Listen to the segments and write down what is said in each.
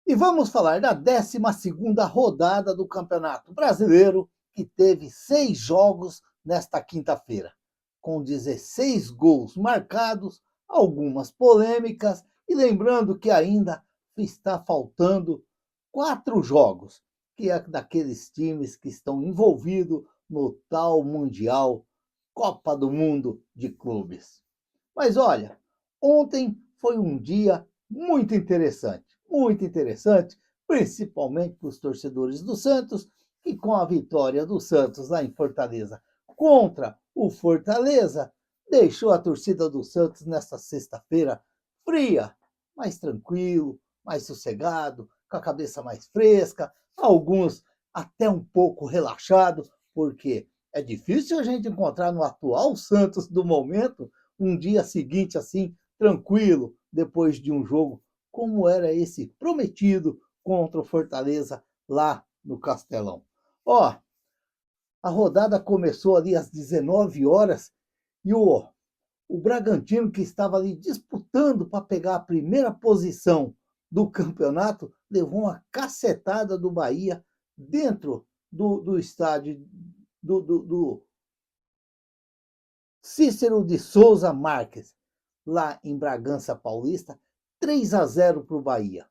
E vamos falar da 12ª rodada do Campeonato Brasileiro, que teve 6 jogos nesta quinta-feira, com 16 gols marcados, algumas polêmicas, e lembrando que ainda está faltando 4 jogos, que é daqueles times que estão envolvidos no tal Mundial Copa do Mundo de Clubes. Mas olha, ontem foi um dia muito interessante, principalmente para os torcedores do Santos, que com a vitória do Santos lá em Fortaleza contra o Fortaleza, deixou a torcida do Santos nesta sexta-feira fria, mais tranquilo, mais sossegado, com a cabeça mais fresca, alguns até um pouco relaxado, porque é difícil a gente encontrar no atual Santos do momento um dia seguinte assim, tranquilo, depois de um jogo como era esse prometido contra o Fortaleza lá no Castelão. Ó, a rodada começou ali às 19 horas e o Bragantino, que estava ali disputando para pegar a primeira posição do campeonato, levou uma cacetada do Bahia dentro do estádio do Cícero de Souza Marques, lá em Bragança Paulista, 3-0 para o Bahia.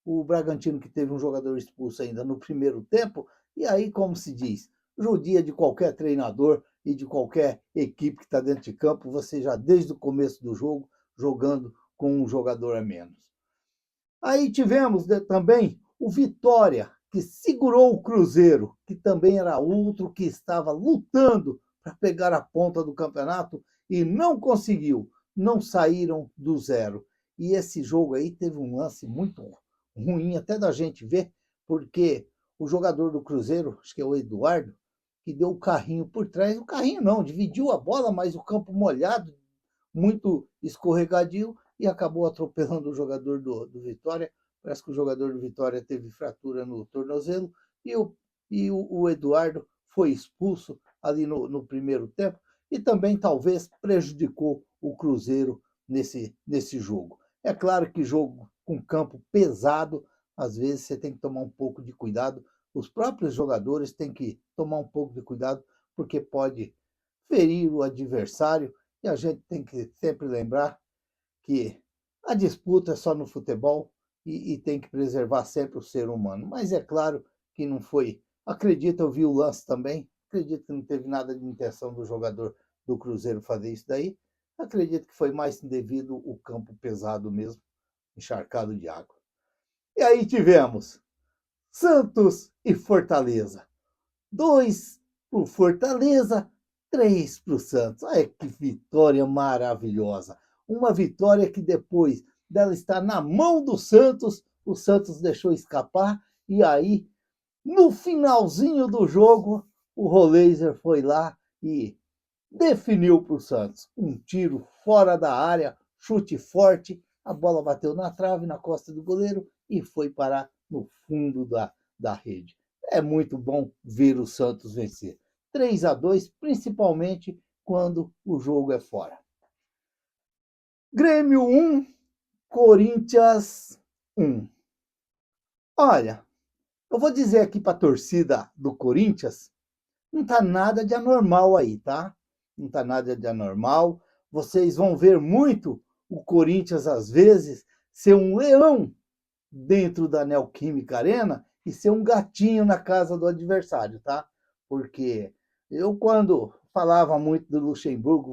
O Bragantino, que teve um jogador expulso ainda no primeiro tempo, e aí, como se diz, judia de qualquer treinador e de qualquer equipe que está dentro de campo, você já desde o começo do jogo, jogando com um jogador a menos. Aí tivemos também o Vitória, que segurou o Cruzeiro, que também era outro que estava lutando para pegar a ponta do campeonato e não conseguiu, não saíram do zero. E esse jogo aí teve um lance muito ruim até da gente ver, porque o jogador do Cruzeiro, acho que é o Eduardo, que deu o carrinho por trás, o carrinho não, dividiu a bola, mas o campo molhado, muito escorregadio, e acabou atropelando o jogador do Vitória. Parece que o jogador do Vitória teve fratura no tornozelo e o Eduardo foi expulso ali no primeiro tempo e também talvez prejudicou o Cruzeiro nesse jogo. É claro que jogo com campo pesado, às vezes você tem que tomar um pouco de cuidado. Os próprios jogadores têm que tomar um pouco de cuidado, porque pode ferir o adversário, e a gente tem que sempre lembrar que a disputa é só no futebol e tem que preservar sempre o ser humano. Mas é claro que não foi. Acredito, eu vi o lance também. Acredito que não teve nada de intenção do jogador do Cruzeiro fazer isso daí. Acredito que foi mais devido o campo pesado mesmo, encharcado de água. E aí tivemos Santos e Fortaleza. 2 para o Fortaleza, 3 para o Santos. Olha que vitória maravilhosa. Uma vitória que depois dela estar na mão do Santos, o Santos deixou escapar. E aí, no finalzinho do jogo, o Roleiser foi lá e definiu para o Santos. Um tiro fora da área, chute forte, a bola bateu na trave, na costa do goleiro e foi parar no fundo da rede. É muito bom ver o Santos vencer. 3-2, principalmente quando o jogo é fora. Grêmio 1, Corinthians 1. Olha, eu vou dizer aqui para a torcida do Corinthians, não está nada de anormal aí, tá? Não está nada de anormal. Vocês vão ver muito o Corinthians, às vezes, ser um leão dentro da Neoquímica Arena e ser um gatinho na casa do adversário, tá? Porque eu, quando falava muito do Luxemburgo,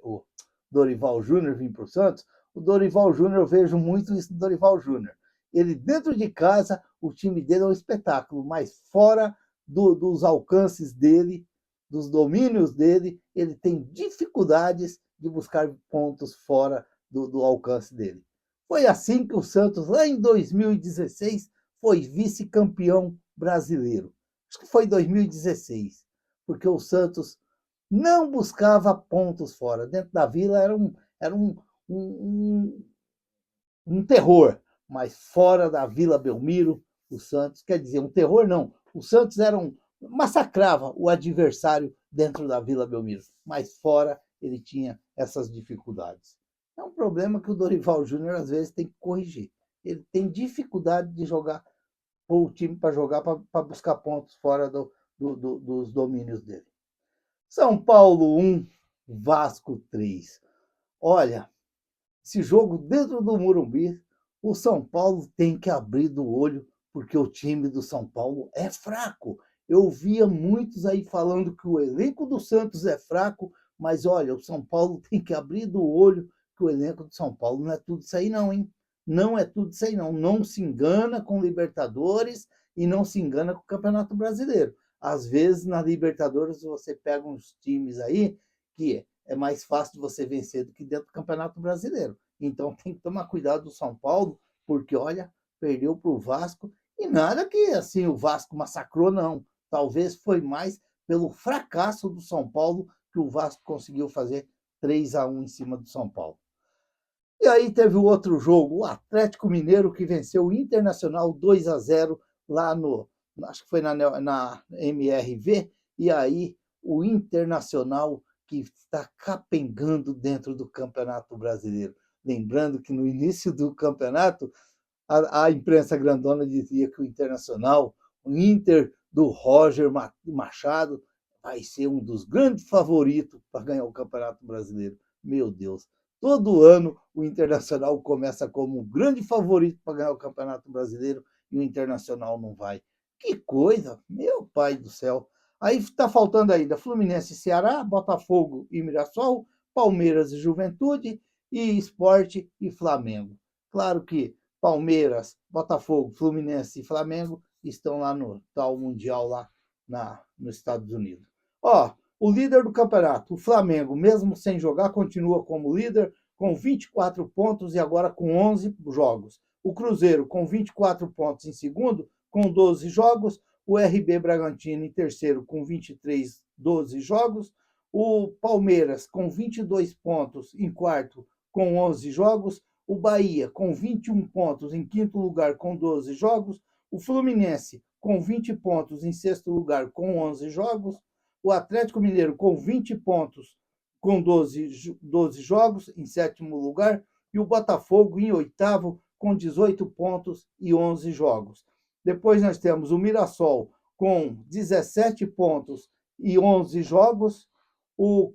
o Dorival Júnior vir para o Santos, o Dorival Júnior, eu vejo muito isso do Dorival Júnior. Ele, dentro de casa, o time dele é um espetáculo, mas fora dos alcances dele, dos domínios dele, ele tem dificuldades de buscar pontos fora do alcance dele. Foi assim que o Santos, lá em 2016, foi vice-campeão brasileiro. Acho que foi em 2016, porque o Santos não buscava pontos fora. Dentro da Vila era um terror, mas fora da Vila Belmiro, o Santos, quer dizer, um terror não, o Santos massacrava o adversário dentro da Vila Belmiro, mas fora ele tinha essas dificuldades. É um problema que o Dorival Júnior às vezes tem que corrigir. Ele tem dificuldade de jogar, pôr o time para jogar, para buscar pontos fora dos domínios dele. São Paulo 1, Vasco 3. Olha, esse jogo dentro do Morumbi, o São Paulo tem que abrir do olho, porque o time do São Paulo é fraco. Eu via muitos aí falando que o elenco do Santos é fraco, mas olha, o São Paulo tem que abrir do olho que o elenco do São Paulo não é tudo isso aí não, hein? Não é tudo isso aí não. Não se engana com Libertadores e não se engana com o Campeonato Brasileiro. Às vezes, na Libertadores, você pega uns times aí que é mais fácil de você vencer do que dentro do Campeonato Brasileiro. Então tem que tomar cuidado do São Paulo, porque olha, perdeu para o Vasco e nada que assim o Vasco massacrou, não. Talvez foi mais pelo fracasso do São Paulo que o Vasco conseguiu fazer 3-1 em cima do São Paulo. E aí teve o outro jogo, o Atlético Mineiro, que venceu o Internacional 2-0 lá no, acho que foi na MRV, e aí o Internacional que está capengando dentro do Campeonato Brasileiro. Lembrando que no início do campeonato, a imprensa grandona dizia que o Internacional, o Inter do Roger Machado, vai ser um dos grandes favoritos para ganhar o Campeonato Brasileiro. Meu Deus, todo ano o Internacional começa como um grande favorito para ganhar o Campeonato Brasileiro e o Internacional não vai. Que coisa, meu pai do céu. Aí está faltando ainda Fluminense e Ceará, Botafogo e Mirassol, Palmeiras e Juventude, e Sport e Flamengo. Claro que Palmeiras, Botafogo, Fluminense e Flamengo estão lá no tal Mundial lá nos Estados Unidos. Ó, o líder do campeonato, o Flamengo, mesmo sem jogar, continua como líder, com 24 pontos e agora com 11 jogos. O Cruzeiro, com 24 pontos em segundo, com 12 jogos. O RB Bragantino em terceiro, com 23, 12 jogos. O Palmeiras, com 22 pontos em quarto, com 11 jogos. O Bahia, com 21 pontos em quinto lugar, com 12 jogos. O Fluminense, com 20 pontos em sexto lugar, com 11 jogos. O Atlético Mineiro, com 20 pontos, com 12 jogos, em sétimo lugar. E o Botafogo, em oitavo, com 18 pontos e 11 jogos. Depois nós temos o Mirassol, com 17 pontos e 11 jogos. O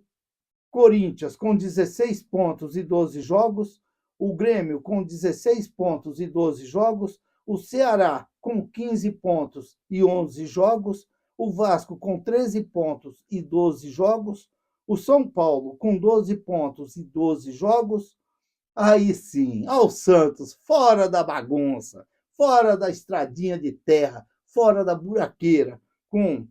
Corinthians, com 16 pontos e 12 jogos. O Grêmio, com 16 pontos e 12 jogos. O Ceará, com 15 pontos e 11 jogos. O Vasco, com 13 pontos e 12 jogos. O São Paulo, com 12 pontos e 12 jogos. Aí sim, ao Santos, fora da bagunça, fora da estradinha de terra, fora da buraqueira, com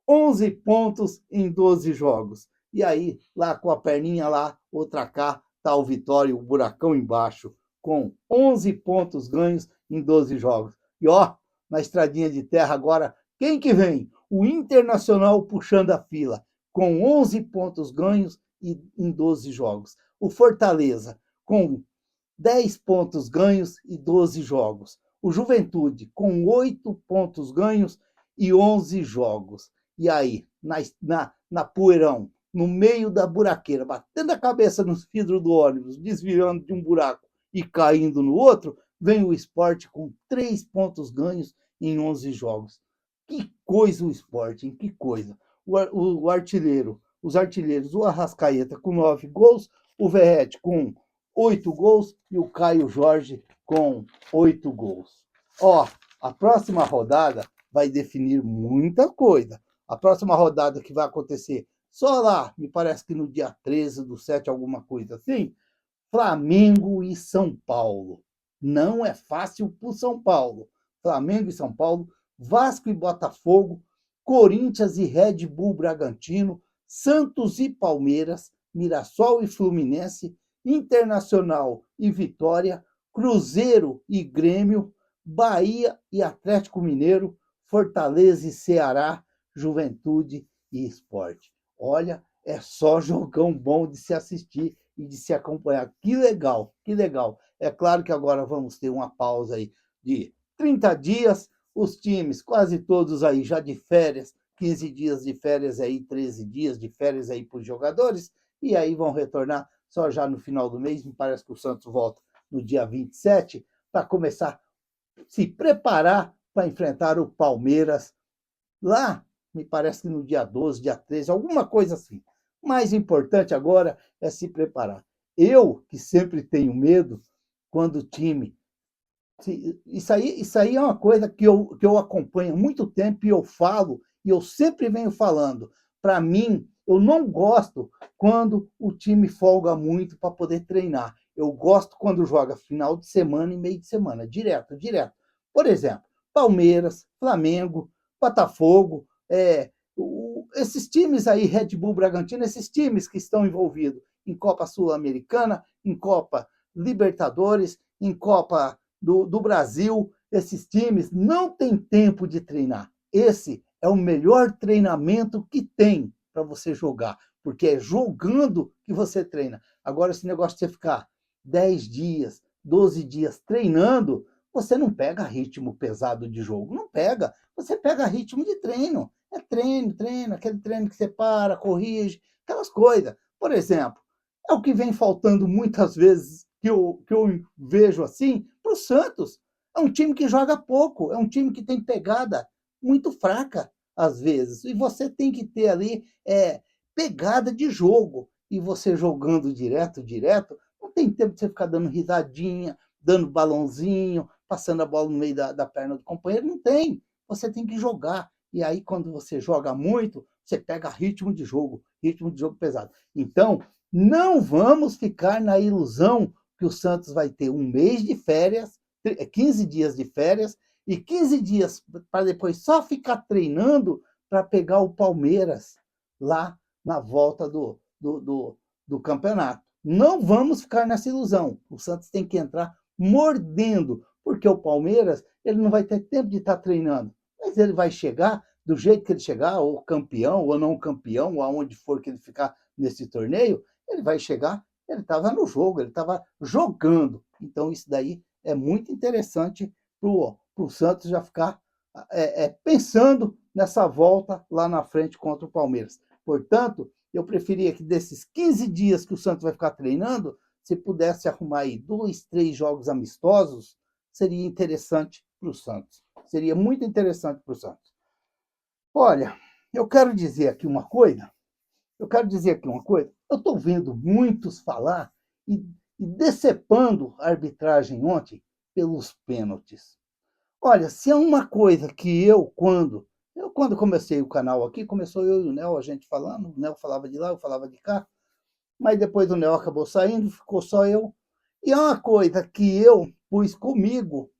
11 pontos em 12 jogos. E aí, lá com a perninha lá, outra cá, tá o Vitória, o buracão embaixo, com 11 pontos ganhos em 12 jogos. E ó, na estradinha de terra agora, quem que vem? O Internacional puxando a fila, com 11 pontos ganhos em 12 jogos. O Fortaleza, com 10 pontos ganhos e 12 jogos. O Juventude, com 8 pontos ganhos e 11 jogos. E aí, na poeirão, no meio da buraqueira, batendo a cabeça nos vidros do ônibus, desviando de um buraco e caindo no outro, vem o Sport com 3 pontos ganhos em 11 jogos. Que coisa o Sport, hein? Que coisa. O artilheiro, os artilheiros, o Arrascaeta com 9 gols, o Verratti com 8 gols e o Caio Jorge com 8 gols. Ó, a próxima rodada vai definir muita coisa. A próxima rodada que vai acontecer só lá, me parece que no dia 13/7, alguma coisa assim, Flamengo e São Paulo. Não é fácil para o São Paulo. Flamengo e São Paulo, Vasco e Botafogo, Corinthians e Red Bull Bragantino, Santos e Palmeiras, Mirassol e Fluminense, Internacional e Vitória, Cruzeiro e Grêmio, Bahia e Atlético Mineiro, Fortaleza e Ceará, Juventude e Sport. Olha, é só jogão bom de se assistir e de se acompanhar. Que legal, que legal. É claro que agora vamos ter uma pausa aí de 30 dias, os times quase todos aí já de férias, 15 dias de férias aí, 13 dias de férias aí para os jogadores, e aí vão retornar só já no final do mês. Me parece que o Santos volta no dia 27, para começar a se preparar para enfrentar o Palmeiras lá, me parece que no dia 12, dia 13, alguma coisa assim. O mais importante agora é se preparar. Eu, que sempre tenho medo, quando o time. Isso aí é uma coisa que eu acompanho há muito tempo e eu falo, e eu sempre venho falando. Para mim, eu não gosto quando o time folga muito para poder treinar. Eu gosto quando joga final de semana e meio de semana, direto, direto. Por exemplo, Palmeiras, Flamengo, Botafogo, esses times aí, Red Bull, Bragantino, esses times que estão envolvidos em Copa Sul-Americana, em Copa Libertadores, em Copa do Brasil, esses times não têm tempo de treinar. Esse é o melhor treinamento que tem para você jogar, porque é jogando que você treina. Agora, esse negócio de você ficar 10 dias, 12 dias treinando, você não pega ritmo pesado de jogo, não pega. Você pega ritmo de treino. É treino, treino, aquele treino que você para, corrige, aquelas coisas. Por exemplo, é o que vem faltando muitas vezes, que eu vejo assim, para o Santos. É um time que joga pouco, é um time que tem pegada muito fraca, às vezes. E você tem que ter ali pegada de jogo. E você jogando direto, direto, não tem tempo de você ficar dando risadinha, dando balãozinho, passando a bola no meio da perna do companheiro. Não tem. Você tem que jogar. E aí, quando você joga muito, você pega ritmo de jogo pesado. Então, não vamos ficar na ilusão que o Santos vai ter um mês de férias, 15 dias de férias, e 15 dias para depois só ficar treinando para pegar o Palmeiras lá na volta do campeonato. Não vamos ficar nessa ilusão. O Santos tem que entrar mordendo, porque o Palmeiras ele não vai ter tempo de estar treinando, mas ele vai chegar do jeito que ele chegar, ou campeão, ou não campeão, ou aonde for que ele ficar nesse torneio, ele vai chegar, ele estava no jogo, ele estava jogando. Então, isso daí é muito interessante para o Santos já ficar pensando nessa volta lá na frente contra o Palmeiras. Portanto, eu preferia que desses 15 dias que o Santos vai ficar treinando, se pudesse arrumar aí 2, 3 jogos amistosos, seria interessante para o Santos. Seria muito interessante para o Santos. Olha, eu quero dizer aqui uma coisa. Eu estou vendo muitos falar e decepando a arbitragem ontem pelos pênaltis. Olha, se é uma coisa que quando comecei o canal aqui, começou eu e o Nel, a gente falando, o Nel falava de lá, eu falava de cá, mas depois o Nel acabou saindo, ficou só eu. E é uma coisa que eu pus comigo,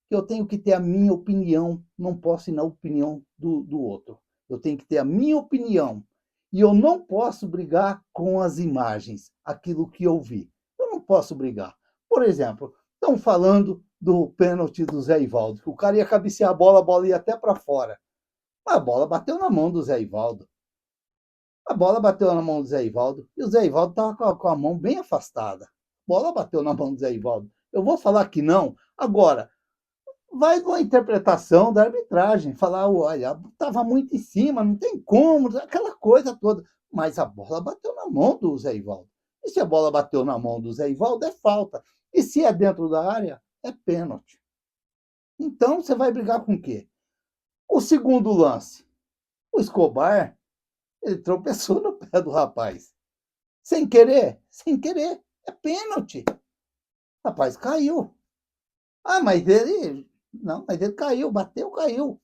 que eu tenho que ter a minha opinião, não posso ir na opinião do outro. Eu tenho que ter a minha opinião. E eu não posso brigar com as imagens, aquilo que eu vi. Eu não posso brigar. Por exemplo, estão falando do pênalti do Zé Ivaldo, que o cara ia cabecear a bola ia até para fora. Mas a bola bateu na mão do Zé Ivaldo. A bola bateu na mão do Zé Ivaldo e o Zé Ivaldo estava com a mão bem afastada. A bola bateu na mão do Zé Ivaldo. Eu vou falar que não. Agora, vai com a interpretação da arbitragem, falar, olha, estava muito em cima, não tem como, aquela coisa toda. Mas a bola bateu na mão do Zé Ivaldo. E se a bola bateu na mão do Zé Ivaldo, é falta. E se é dentro da área, é pênalti. Então, você vai brigar com o quê? O segundo lance, o Escobar, ele tropeçou no pé do rapaz. Sem querer, sem querer. É pênalti. O rapaz caiu. Ah, mas ele... Não, mas ele caiu, bateu, caiu.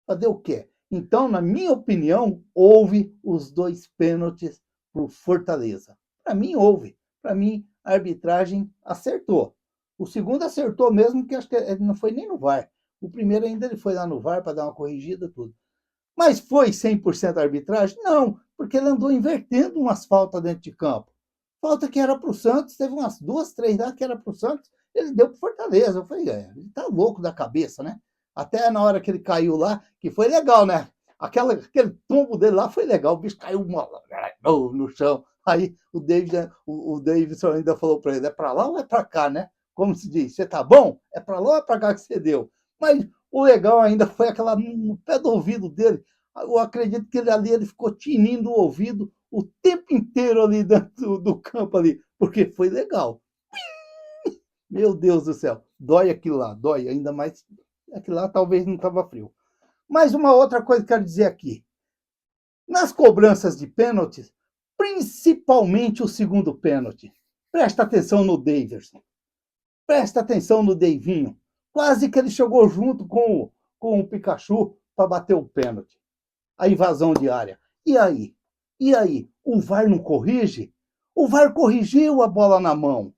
Fazer o quê? Então, na minha opinião, houve os 2 pênaltis para o Fortaleza. Para mim, houve. Para mim, a arbitragem acertou. O segundo acertou mesmo, que acho que ele não foi nem no VAR. O primeiro ainda ele foi lá no VAR para dar uma corrigida, tudo. Mas foi 100% arbitragem? Não, porque ele andou invertendo umas faltas dentro de campo. Falta que era para o Santos, teve umas 2, 3 lá que era para o Santos, ele deu para o Fortaleza. Eu falei, ele tá louco da cabeça, né? Até na hora que ele caiu lá, que foi legal, né? Aquele tombo dele lá foi legal, o bicho caiu no chão. Aí o Davidson ainda falou para ele, é para lá ou é para cá, né? Como se diz, você tá bom? É para lá ou é para cá que você deu? Mas o legal ainda foi aquela no pé do ouvido dele. Eu acredito que ele ficou tinindo o ouvido o tempo inteiro ali dentro do campo ali, porque foi legal. Meu Deus do céu, dói aquilo lá, dói, ainda mais aquilo lá talvez não estava frio. Mas uma outra coisa que eu quero dizer aqui, nas cobranças de pênaltis, principalmente o segundo pênalti, presta atenção no Daverson, presta atenção no Deivinho, quase que ele chegou junto com o Pikachu para bater o pênalti, a invasão de área. E aí? E aí? O VAR não corrige? O VAR corrigiu a bola na mão.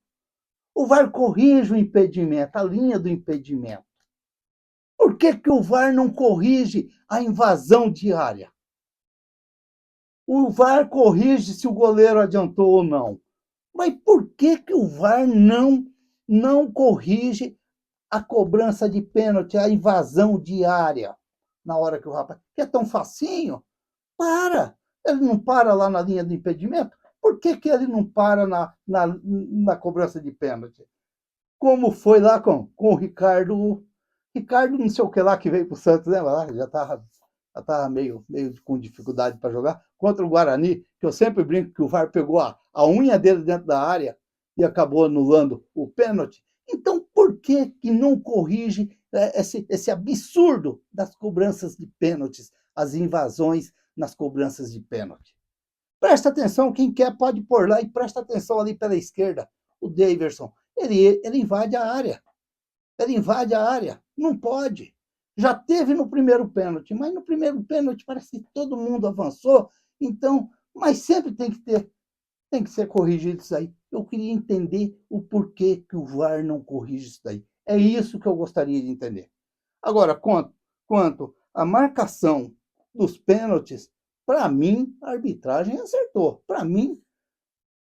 O VAR corrige o impedimento, a linha do impedimento. Por que o VAR não corrige a invasão de área? O VAR corrige se o goleiro adiantou ou não. Mas por que o VAR não corrige a cobrança de pênalti, a invasão de área? Na hora que o rapaz... Que é tão facinho? Para! Ele não para lá na linha do impedimento? Por que ele não para na cobrança de pênalti? Como foi lá com o Ricardo... Ricardo não sei o que lá que veio para o Santos, lembra lá? Já estava meio com dificuldade para jogar. Contra o Guarani, que eu sempre brinco que o VAR pegou a unha dele dentro da área e acabou anulando o pênalti. Então, por que não corrige esse absurdo das cobranças de pênaltis, as invasões nas cobranças de pênalti? Presta atenção, quem quer pode pôr lá, e presta atenção ali pela esquerda, o Daverson. Ele invade a área. Ele invade a área. Não pode. Já teve no primeiro pênalti, mas no primeiro pênalti parece que todo mundo avançou. Então, mas sempre tem que ser corrigido isso aí. Eu queria entender o porquê que o VAR não corrige isso daí. É isso que eu gostaria de entender. Agora, quanto à marcação dos pênaltis, para mim, a arbitragem acertou. Para mim,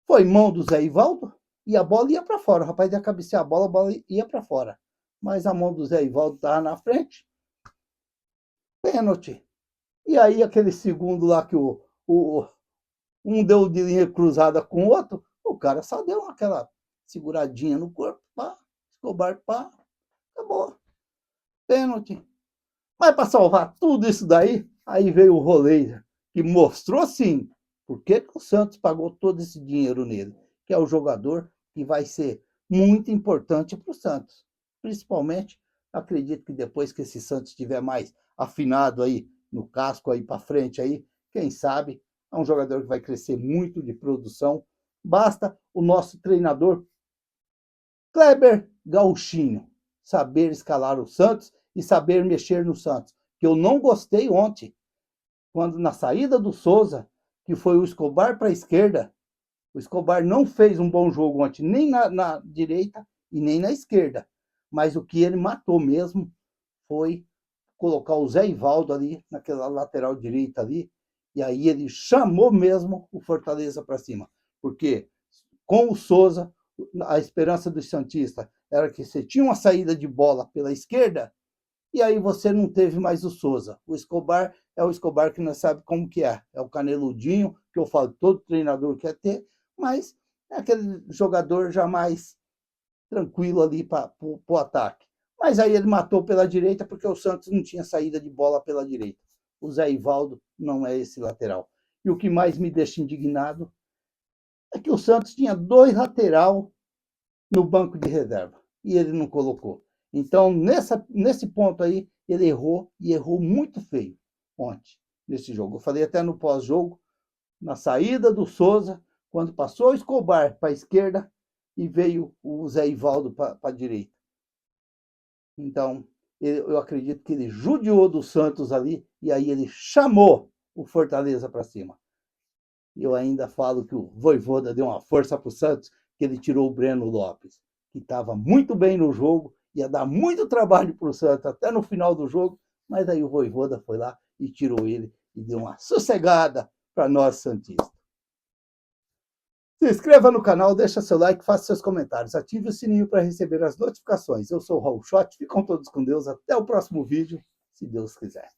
foi mão do Zé Ivaldo e a bola ia para fora. O rapaz ia cabecear a bola ia para fora. Mas a mão do Zé Ivaldo estava na frente. Pênalti. E aí, aquele segundo lá que um deu de linha cruzada com o outro, o cara só deu aquela seguradinha no corpo, pá, Escobar, pá, acabou. Pênalti. Mas para salvar tudo isso daí, aí veio o Roleiser, que mostrou sim por que o Santos pagou todo esse dinheiro nele, que é o jogador que vai ser muito importante para o Santos. Principalmente, acredito que depois que esse Santos estiver mais afinado aí no casco aí para frente aí, quem sabe é um jogador que vai crescer muito de produção. Basta o nosso treinador Kleber Gauchinho saber escalar o Santos e saber mexer no Santos. Que eu não gostei ontem, quando na saída do Souza, que foi o Escobar para a esquerda, o Escobar não fez um bom jogo ontem, nem na direita e nem na esquerda. Mas o que ele matou mesmo foi colocar o Zé Ivaldo ali, naquela lateral direita ali, e aí ele chamou mesmo o Fortaleza para cima. Porque com o Souza, a esperança dos santistas era que você tinha uma saída de bola pela esquerda, e aí você não teve mais o Souza. O Escobar é o Escobar que não sabe como que é. É o caneludinho, que eu falo, todo treinador quer ter, mas é aquele jogador já mais tranquilo ali para o ataque. Mas aí ele matou pela direita porque o Santos não tinha saída de bola pela direita. O Zé Ivaldo não é esse lateral. E o que mais me deixa indignado é que o Santos tinha 2 lateral no banco de reserva e ele não colocou. Então, nesse ponto aí, ele errou e errou muito feio ontem, nesse jogo. Eu falei até no pós-jogo, na saída do Souza, quando passou o Escobar para a esquerda e veio o Zé Ivaldo para a direita. Então, eu acredito que ele judiou do Santos ali e aí ele chamou o Fortaleza para cima. Eu ainda falo que o Vojvoda deu uma força para o Santos, que ele tirou o Breno Lopes, que estava muito bem no jogo, ia dar muito trabalho para o Santos até no final do jogo, mas aí o Vojvoda foi lá e tirou ele e deu uma sossegada para nós santistas. Se inscreva no canal, deixa seu like, faça seus comentários, ative o sininho para receber as notificações. Eu sou o Raul Schott, ficam todos com Deus, até o próximo vídeo, se Deus quiser.